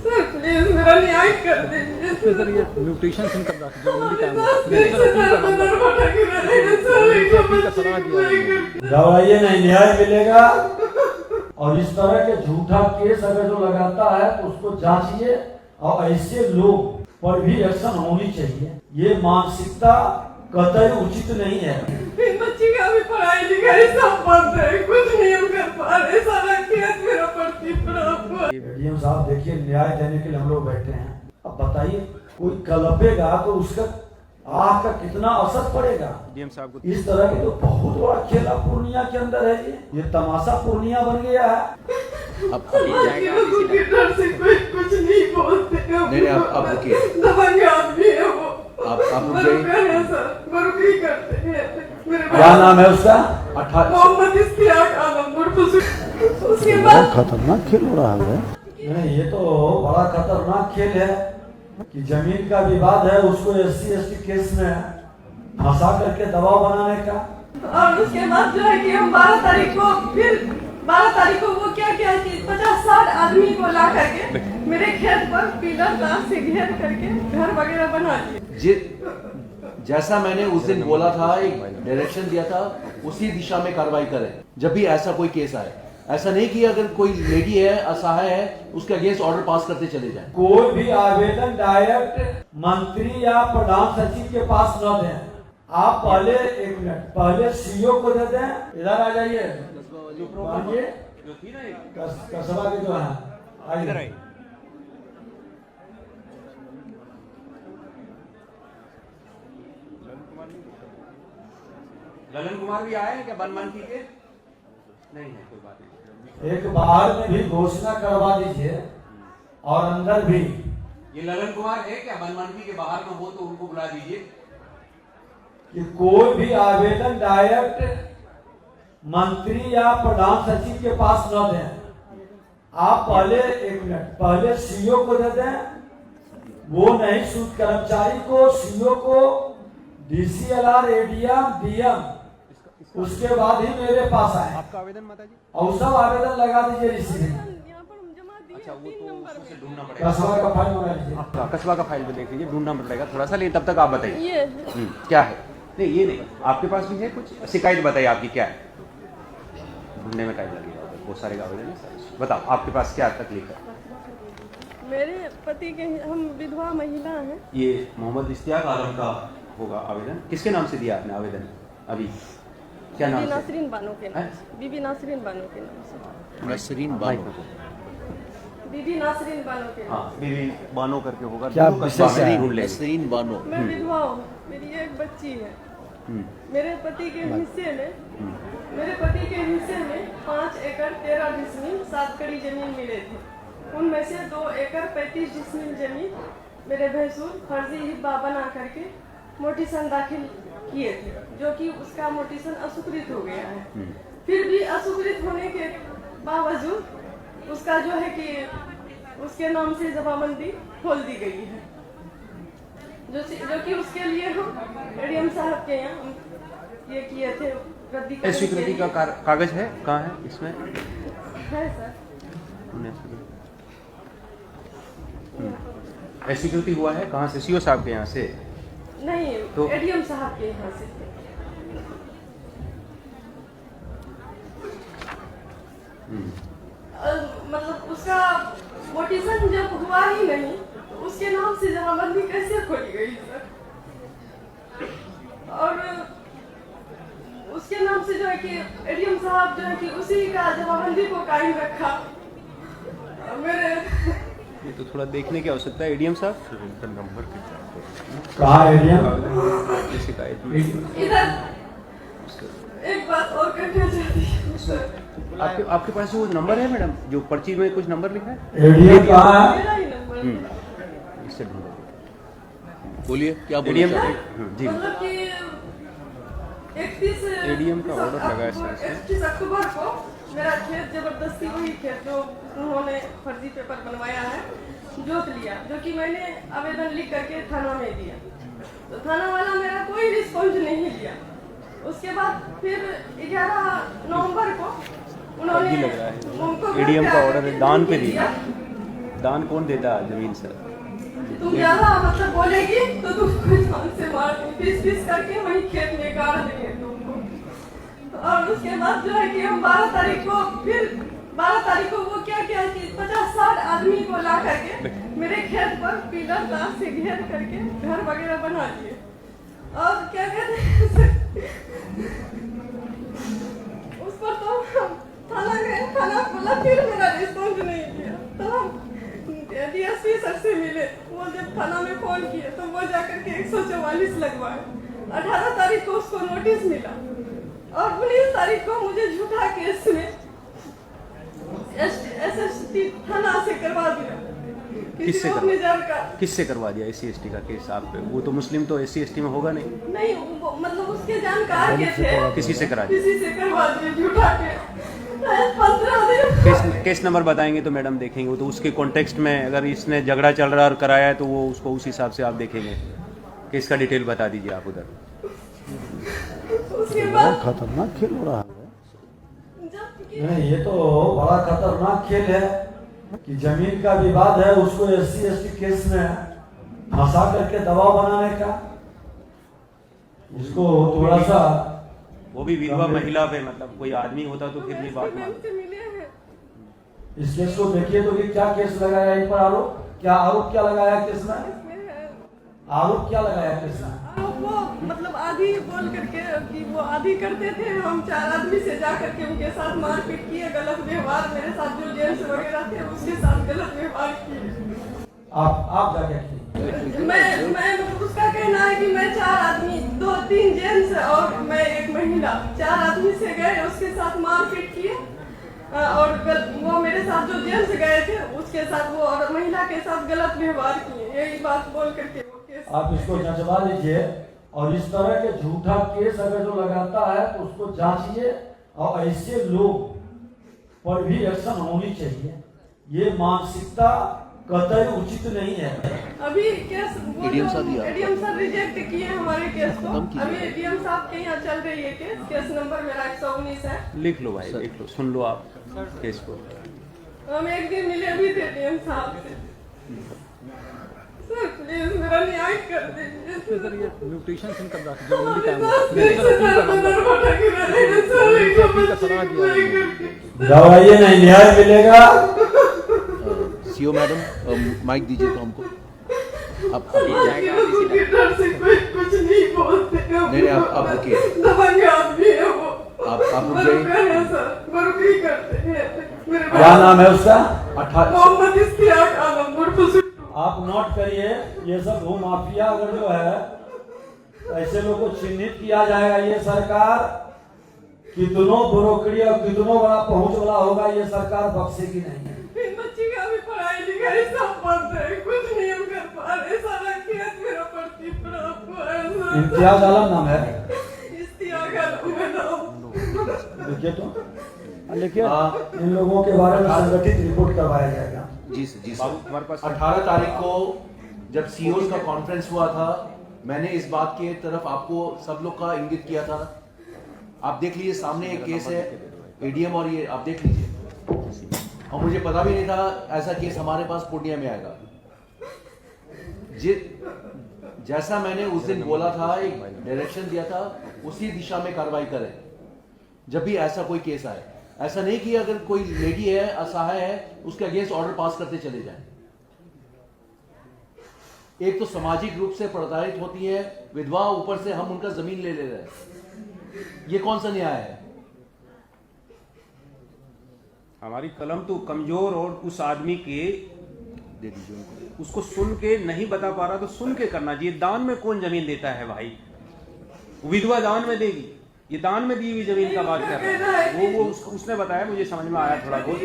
Sir please मेरा न्याय कर दीजिए सर ये म्यूटेशन सिम कर रहा है जो भी टाइम घबराइए नहीं, न्याय मिलेगा। और इस तरह के झूठा केस अगर जो लगाता है तो उसको जांचिए और ऐसे लोग पर भी एक्शन होनी चाहिए। ये मानसिकता कतई उचित नहीं है। बच्ची का भी पढ़ाई लिखाई सब बंद है, कुछ नहीं हम कर पा रहे, सारा खेत मेरा पड़ती पड़ा। डीएम साहब देखिए, न्याय देने के लिए हम लोग बैठे हैं। अब बताइए, कोई कलपेगा तो उसका आह का कितना असर पड़ेगा। डीएम साहब को इस तरह के तो बहुत बड़ा खेला पूर्णिया के अंदर है। ये तमाशा पूर्णिया बन गया है। अब जाएगा के डर से कोई कुछ नहीं बोलते। नहीं अब रुकिए, दबंग आदमी है वो। आप रुक मरुका जाइए। है सर, मरुकी करते हैं। मेरे क्या नाम है उसका? मोहम्मद इश्तियाक आलम उर्फ उसके बाद खतरनाक खेल हो रहा है। नहीं, ये तो बड़ा खतरनाक खेल है कि जमीन का विवाद है, उसको SC/ST केस में फंसा करके दबाव बनाने का। और उसके बाद जो है कि हम 12 तारीख को फिर 12 तारीख को वो क्या किया कि 50-60 आदमी को ला करके मेरे खेत पर पिलर तार से घेर करके घर वगैरह बना दिए। जैसा मैंने उस दिन बोला था, एक डायरेक्शन दिया था, उसी दिशा में कार्रवाई करें जब भी ऐसा कोई केस आए। ऐसा नहीं कि अगर कोई लेडी है, असहाय है, उसके अगेंस्ट ऑर्डर पास करते चले जाएं। कोई भी आवेदन डायरेक्ट मंत्री या प्रधान सचिव के पास न दें। आप पहले 1 मिनट पहले CO को दे दें। इधर आ जाइए, कसबा के जो है आइए। ललन कुमार भी आए हैं क्या बनमानकी के? नहीं है, कोई बात नहीं। एक बाहर में भी घोषणा करवा दीजिए और अंदर भी। ये ललन कुमार है क्या बनमानकी के बाहर में हो तो उनको बुला दीजिए। कि कोई भी आवेदन डायरेक्ट मंत्री या प्रधान सचिव के पास न दें। आप पहले 1 मिनट पहले CO को दे दें। वो नहीं, सूद कर्मचारी को, CO को, DCLR, ADM, DM, उसके बाद ही मेरे पास आए। आपका आवेदन माता जी? और सब आवेदन लगा दीजिए रिसीविंग। अच्छा, वो तो उसको ढूंढना पड़ेगा। कसबा का फाइल मंगा लीजिए। हाँ, कस्बा का फाइल में देख लीजिए, ढूंढना पड़ेगा थोड़ा सा। लेकिन तब तक आप बताइए ये क्या है। नहीं ये नहीं, आपके पास भी है कुछ शिकायत? बताइए आपकी क्या है, ढूंढने में टाइम लगेगा। बहुत सारे आवेदन है, बताओ आपके पास क्या तकलीफ है। मेरे पति के, हम विधवा महिला हैं। ये मोहम्मद इश्तियाक आलम का होगा आवेदन। किसके नाम से दिया आपने आवेदन? अभी क्या नाम बीबी से? नासरीन बानो के नाम से। बीबी नासरीन बानो के नाम से। नसरीन बानो। बीबी नासरीन बानो के नाम हाँ, बीबी बानो करके होगा। क्या विशेष है? नसरीन बानो। से। मैं विधवा हूँ, मेरी एक बच्ची है। मेरे पति के हिस्से में मेरे पति के हिस्से में 5 एकड़ 13 डिसमिल 7 कड़ी जमीन मिले थे। उनमें से 2 एकड़ 35 डिसमिल जमीन मेरे भैंसुर फर्जी हिब्बा बना करके मोटिसन दाखिल किए थे, जो कि उसका मोटिसन अस्वीकृत हो गया है। फिर भी अस्वीकृत होने के बावजूद उसका जो है कि उसके नाम से जमाबंदी खोल दी गई है, जो कि उसके लिए हम ADM साहब के यहाँ ये किए थे, रद्दी करने के स्वीकृति लिए। का कागज है? कहाँ है इसमें? है सर। स्वीकृति हुआ है कहाँ से? CO साहब के यहाँ से? नहीं, तो ADM साहब के यहाँ से। मतलब उसका मोटिसन जब हुआ ही नहीं तो उसके नाम से जमाबंदी कैसे खोली गई सर? और उसके नाम से जो है कि ADM साहब जो है कि उसी का जमाबंदी को कायम रखा। मेरे ये तो थोड़ा देखने की आवश्यकता है। ADM साहब कहाँ ADM? शिकायत में इधर एक बात और कहना चाहती हूँ सर। आपके पास वो नंबर है मैडम, जो पर्ची में कुछ नंबर लिखा है? ADM कहाँ है? मेरा ही नंबर। इससे ढूंढो। बोलिए क्या बोलिए? जी मतलब कि 31 ADM का ऑर्डर लगा है सर इसमें। 31 अक्टूबर को मेरा खेत जबरदस्ती वही खेत जो उन्होंने फर्जी पेपर बनवाया है जोत लिया, जो कि मैंने आवेदन लिख करके थाना में दिया। तो थाना वाला मेरा कोई रिस्पॉन्स नहीं दिया। उसके बाद फिर 11 नवंबर को उन्होंने लग रहा है ADM का ऑर्डर है, दान पे दिया। दान कौन देता है जमीन सर? तुम ज्यादा मतलब बोलेगी तो तुमको जान से मार पीस पीस करके वही खेत में गाड़ देंगे तुमको। और उसके बाद जो है कि हम 12 तारीख को फिर 12 तारीख को वो क्या किया कि 50-60 आदमी को ला करके मेरे खेत पर पिलर तार से घेर करके घर वगैरह बना दिए। और क्या कहते हैं उस पर तो थाना गए, थाना बोला, फिर मेरा रिस्पॉन्स नहीं किया। तो हम डीएसपी सर से मिले, वो जब थाना में फोन किए तो वो जाकर के 144 लगवाए। 18 तारीख को उसको नोटिस मिला और 19 तारीख को मुझे झूठा केस में SST थाना से करवा दिया। किससे किसी अपने जान का किससे करवा दिया SC/ST का केस आप पे? वो तो मुस्लिम तो SC/ST में होगा नहीं। नहीं, वो मतलब उसके जानकार के थे, किसी से करा दिया? किसी से करवा दिया झूठा केस। 15 दिन केस नंबर बताएंगे तो मैडम देखेंगे। वो तो उसके कॉन्टेक्स्ट में अगर इसने झगड़ा चल रहा और कराया है तो वो उसको उस हिसाब से आप देखेंगे। केस का डिटेल बता दीजिए आप उधर। उसके बाद खतरनाक खेल हो रहा है। जब नहीं, ये तो बड़ा खतरनाक खेल है कि जमीन का विवाद है, उसको SC/ST केस में फंसा करके दबाव बनाने का। इसको थोड़ा सा वो भी विधवा महिला पे, मतलब कोई आदमी होता तो फिर भी बात मान। से मिले हैं। इस केस को देखिए तो कि क्या केस लगाया इन पर, आरोप क्या लगाया केस में, आरोप क्या लगाया केस में? और वो मतलब आधी बोल करके कि वो आधी करते थे, हम 4 आदमी से जा करके उनके साथ मारपीट किए, गलत व्यवहार, मेरे साथ जो जेंट्स वगैरह थे उसके साथ गलत व्यवहार किए। आप जाके किए? मैं मतलब उसका कहना है कि मैं 4 आदमी, 2-3 जेंट्स और मैं एक महिला, 4 आदमी से गए, उसके साथ मारपीट किए और वो मेरे साथ जो जेंट्स गए थे उसके साथ वो और महिला के साथ गलत व्यवहार किए। यही बात बोल करके वो केस आप इसको जांचवा लीजिए और इस तरह के झूठा केस अगर जो लगाता है तो उसको जांचिए और ऐसे लोग पर भी एक्शन होनी चाहिए। ये मानसिकता कतई उचित नहीं है। अभी केस ADM साहब दिया। ADM साहब रिजेक्ट किए हमारे केस को। खत्म कीजिए। अभी ADM साहब के यहाँ चल रही है केस नंबर मेरा 119 है। लिख लो भाई, लिख लो, सुन लो आप केस को। हम एक दिन मिले भी थे ADM साहब से। सर प्लीज मेरा न्याय कर दीजिए सर। ये म्यूटेशन सिंह का दवाइए नहीं, न्याय मिलेगा। सीओ मैडम माइक दीजिए तो हमको। आप डर से कोई कुछ नहीं बोलते। नहीं, आप रुकिए। दबंग आदमी है वो। आप रुक जाइए। बरुकी करते हैं। मेरे क्या नाम है उसका? मोहम्मद इश्तियाक आलम उर्फ सुट्टू। आप नोट करिए, ये सब भू माफिया अगर जो है ऐसे लोगों को चिन्हित किया जाएगा। ये सरकार कितनों ब्रोकरी और कितनों बड़ा पहुंच वाला होगा, ये सरकार बख्शेगी नहीं। इन बच्ची का भी पढ़ाई लिखाई सब बंद है, कुछ नहीं हम कर पा रहे। सारा खेत मेरा पड़ती पड़ा हुआ है। इम्तियाज आलम नाम है। इश्तियाक आलम है नाम। देखिए तो लेकिन इन लोगों के बारे में संगठित रिपोर्ट करवाया जाएगा। जी सर, जी बाबू, सर। तुम्हारे पास 18 तारीख को जब सीओज का कॉन्फ्रेंस हुआ था, मैंने इस बात के तरफ आपको सब लोग का इंगित किया था। आप देख लीजिए, सामने एक केस है ADM और ये आप देख लीजिए। और मुझे पता भी नहीं था ऐसा केस हमारे पास पूर्णिया में आएगा। जैसा मैंने उस दिन बोला था, एक डायरेक्शन दिया था, उसी दिशा में कार्रवाई करें जब भी ऐसा कोई केस आए। ऐसा नहीं कि अगर कोई लेडी है, असहाय है, उसके अगेंस्ट ऑर्डर पास करते चले जाएं। एक तो सामाजिक रूप से प्रताड़ित होती है विधवा, ऊपर से हम उनका जमीन ले रहे हैं। ये कौन सा न्याय है? हमारी कलम तो कमजोर और उस आदमी के दे दीजिए उनको। उसको सुन के नहीं बता पा रहा तो सुन के करना चाहिए। दान में कौन जमीन देता है भाई? विधवा दान में देगी? ये दान में दी हुई जमीन का बात कर रहा है वो उसने बताया, मुझे समझ में आया थोड़ा बहुत।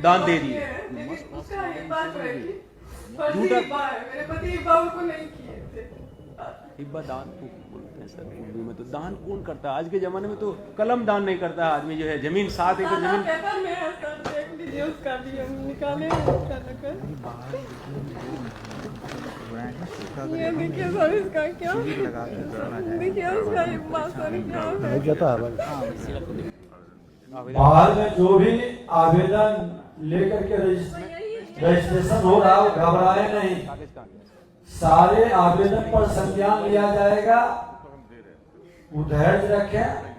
दान दे दिए। उसका ये बात रही फर्जी बात है, मेरे पति बाबू को नहीं किए थे। हिब्बा दान को बोलते हैं सर उर्दू में। तो दान कौन करता है आज के जमाने में? तो कलम दान नहीं करता है आदमी। जो है जमीन 7 एकड़ सादा जमीन पेपर में है सर, देख लीजिए उसका भी हम निकाले हैं उसका नकल। ये देखिए सर इसका क्या, देखिए उसका ये बात सर क्या है। बाहर में जो भी आवेदन लेकर के रजिस्ट्री रजिस्ट्रेशन हो रहा हो, घबराए नहीं। सारे आवेदन पर संज्ञान लिया जाएगा, धैर्य रखें।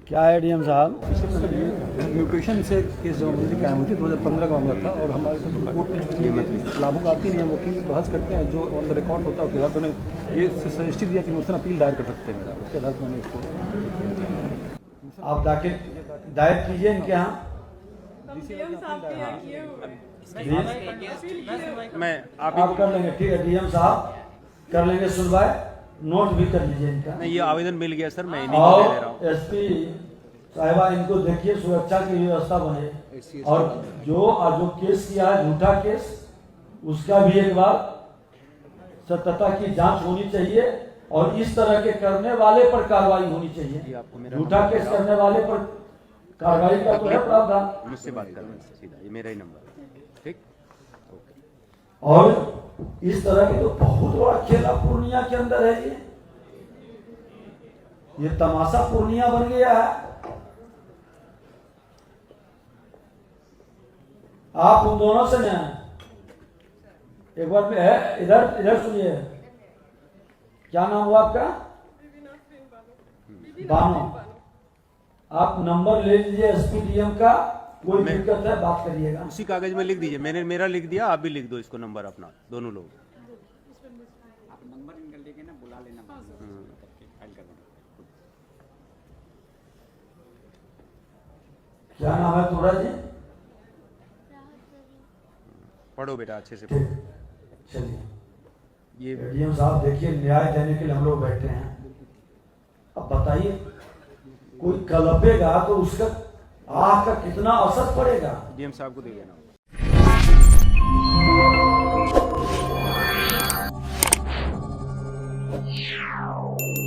क्या है डीएम साहब, म्यूटेशन से केस जमा मुझे क्या हुई थी 2015 का मामला था और हमारे कोर्ट में लाभुक आती नहीं है, वकील बहस करते हैं, जो ऑन द रिकॉर्ड होता है उसके आधार पर ये सजेस्ट दिया कि मुझसे अपील दायर कर सकते हैं, उसके आधार पर मैंने इसको आप दायर कीजिए इनके यहाँ। हम डीएम साहब के यहाँ किए हुए हैं। मैं आप कर लेंगे, ठीक है डीएम साहब कर लेंगे सुनवाई, नोट भी कर लीजिए इनका। नहीं, ये आवेदन मिल गया सर, मैं इन्हीं को दे दे रहा हूँ। और एसपी साहिबा इनको देखिए, सुरक्षा की व्यवस्था बने, और जो केस किया है झूठा केस, उसका भी एक बार सत्यता की जांच होनी चाहिए, और इस तरह के करने वाले पर कार्रवाई होनी चाहिए। झूठा केस करने वाले पर कार्रवाई का तो है प्रावधान। मुझसे बात करना सीधा, ये मेरा ही नंबर है, ठीक। और इस तरह के तो बहुत बड़ा खेला पूर्णिया के अंदर है, ये तमाशा पूर्णिया बन गया है। आप उन दोनों से न एक बार में है, इधर सुनिए, क्या नाम हुआ आपका? बानो। आप नंबर ले लीजिए एसपी डीएम का, कोई दिक्कत है बात करिएगा। उसी कागज में लिख दीजिए, मैंने मेरा लिख दिया, आप भी लिख दो इसको नंबर अपना, दोनों लोग। आप नंबर इनका लेके ना बुला लेना, करके फाइल कर देना। क्या नाम है तुम्हारा जी? पढ़ो बेटा अच्छे से। चलिए, ये डीएम साहब देखिए, न्याय देने के लिए हम लोग बैठे हैं। अब बताइए, कोई कलपेगा तो उसका आह का कितना असर पड़ेगा? डीएम साहब को दे देना। Wow.